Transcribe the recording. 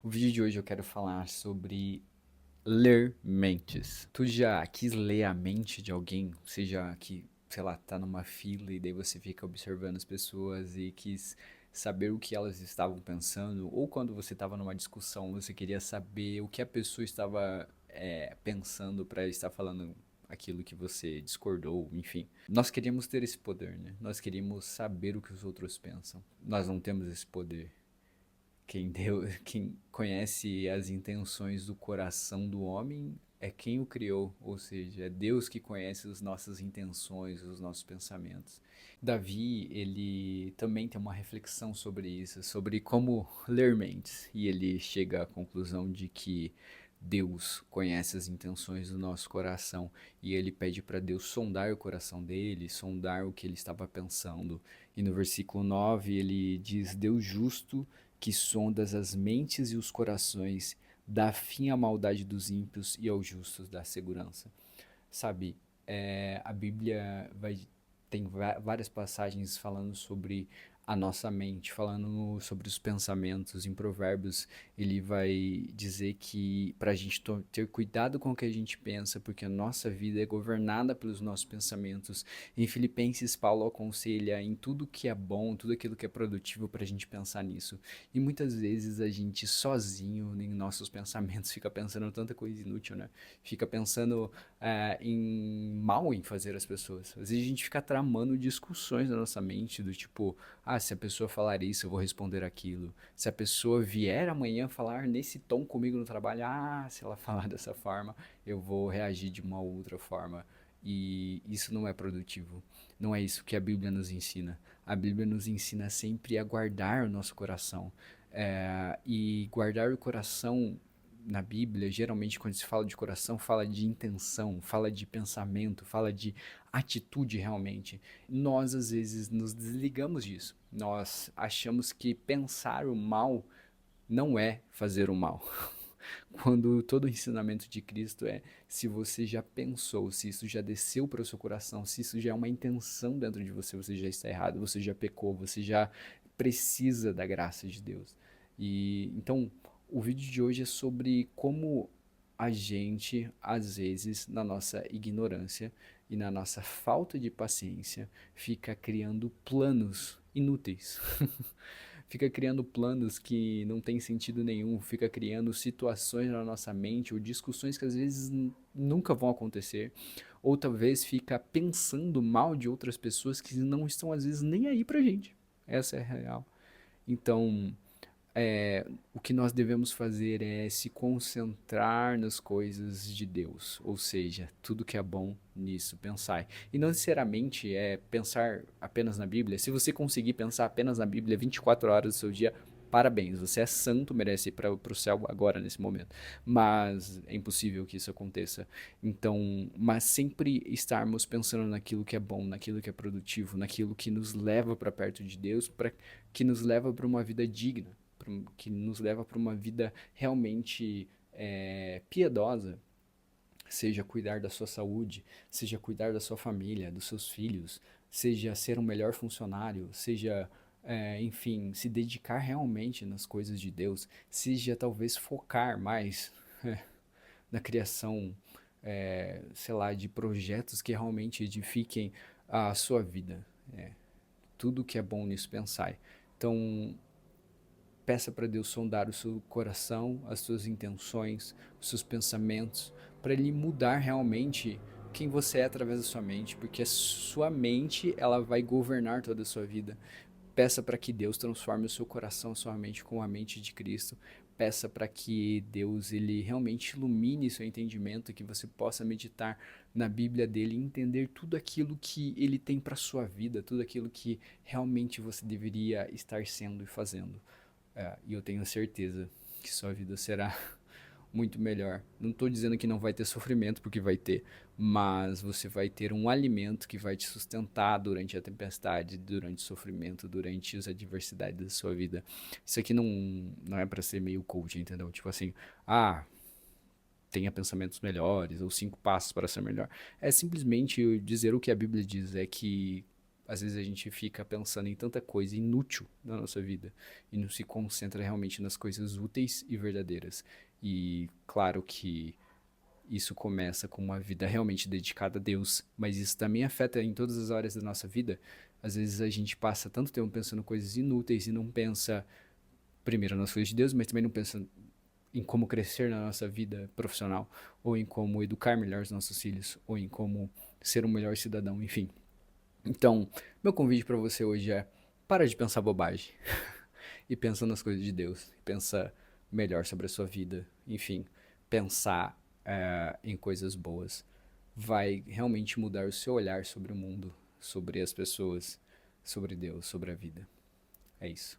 O vídeo de hoje eu quero falar sobre ler mentes. Tu já quis ler a mente de alguém? Seja que, sei lá, tá numa fila e daí você fica observando as pessoas e quis saber o que elas estavam pensando? Ou quando você estava numa discussão, você queria saber o que a pessoa estava pensando para estar falando aquilo que você discordou, enfim. Nós queríamos ter esse poder, né? Nós queríamos saber o que os outros pensam. Nós não temos esse poder. Quem conhece as intenções do coração do homem é quem o criou, ou seja, é Deus que conhece as nossas intenções, os nossos pensamentos. Davi, ele também tem uma reflexão sobre isso, sobre como ler mentes, e ele chega à conclusão de que Deus conhece as intenções do nosso coração e ele pede para Deus sondar o coração dele, sondar o que ele estava pensando. E no versículo 9 ele diz: Deus justo que sondas as mentes e os corações, dá fim à maldade dos ímpios e aos justos dá segurança. Sabe, a Bíblia tem várias passagens falando sobre a nossa mente, falando sobre os pensamentos. Em Provérbios, ele vai dizer que para a gente ter cuidado com o que a gente pensa, porque a nossa vida é governada pelos nossos pensamentos. Em Filipenses, Paulo aconselha em tudo que é bom, tudo aquilo que é produtivo para a gente pensar nisso. E muitas vezes a gente sozinho, em nossos pensamentos, fica pensando tanta coisa inútil, né? Fica pensando em mal em fazer as pessoas. Às vezes a gente fica tramando discussões na nossa mente do tipo, se a pessoa falar isso, eu vou responder aquilo. Se a pessoa vier amanhã falar nesse tom comigo no trabalho, se ela falar dessa forma, eu vou reagir de uma outra forma. E isso não é produtivo. Não é isso que a Bíblia nos ensina. A Bíblia nos ensina sempre a guardar o nosso coração. E guardar o coração na Bíblia, geralmente quando se fala de coração, fala de intenção, fala de pensamento, fala de atitude realmente. Nós às vezes nos desligamos disso. Nós achamos que pensar o mal não é fazer o mal. Quando todo o ensinamento de Cristo é: se você já pensou, se isso já desceu para o seu coração, se isso já é uma intenção dentro de você, você já está errado, você já pecou, você já precisa da graça de Deus. E então o vídeo de hoje é sobre como a gente, às vezes, na nossa ignorância e na nossa falta de paciência, fica criando planos inúteis. Fica criando planos que não tem sentido nenhum, fica criando situações na nossa mente ou discussões que às vezes nunca vão acontecer, ou talvez fica pensando mal de outras pessoas que não estão às vezes nem aí pra gente. Essa é a real. Então, o que nós devemos fazer é se concentrar nas coisas de Deus, ou seja, tudo que é bom nisso, pensar. E não necessariamente é pensar apenas na Bíblia. Se você conseguir pensar apenas na Bíblia 24 horas do seu dia, parabéns, você é santo, merece ir para o céu agora, nesse momento. Mas é impossível que isso aconteça. Então, mas sempre estarmos pensando naquilo que é bom, naquilo que é produtivo, naquilo que nos leva para perto de Deus, que nos leva para uma vida digna, que nos leva para uma vida realmente piedosa, seja cuidar da sua saúde, seja cuidar da sua família, dos seus filhos, seja ser um melhor funcionário, seja, enfim, se dedicar realmente nas coisas de Deus, seja talvez focar mais na criação, sei lá, de projetos que realmente edifiquem a sua vida. Tudo que é bom nisso, pensai. Então, peça para Deus sondar o seu coração, as suas intenções, os seus pensamentos, para Ele mudar realmente quem você é através da sua mente, porque a sua mente ela vai governar toda a sua vida. Peça para que Deus transforme o seu coração, a sua mente com a mente de Cristo. Peça para que Deus ele realmente ilumine seu entendimento, que você possa meditar na Bíblia dele e entender tudo aquilo que ele tem para sua vida, tudo aquilo que realmente você deveria estar sendo e fazendo. E eu tenho certeza que sua vida será muito melhor. Não estou dizendo que não vai ter sofrimento, porque vai ter, mas você vai ter um alimento que vai te sustentar durante a tempestade, durante o sofrimento, durante as adversidades da sua vida. Isso aqui não é para ser meio coach, entendeu? Tipo assim, tenha pensamentos melhores ou 5 passos para ser melhor. É simplesmente dizer o que a Bíblia diz, é que Às vezes a gente fica pensando em tanta coisa inútil na nossa vida e não se concentra realmente nas coisas úteis e verdadeiras. E claro que isso começa com uma vida realmente dedicada a Deus, mas isso também afeta em todas as áreas da nossa vida. Às vezes a gente passa tanto tempo pensando coisas inúteis e não pensa primeiro nas coisas de Deus, mas também não pensa em como crescer na nossa vida profissional, ou em como educar melhor os nossos filhos, ou em como ser um melhor cidadão, enfim. Então, meu convite para você hoje é: para de pensar bobagem e pensa nas coisas de Deus, pensa melhor sobre a sua vida, enfim, pensar em coisas boas vai realmente mudar o seu olhar sobre o mundo, sobre as pessoas, sobre Deus, sobre a vida. É isso.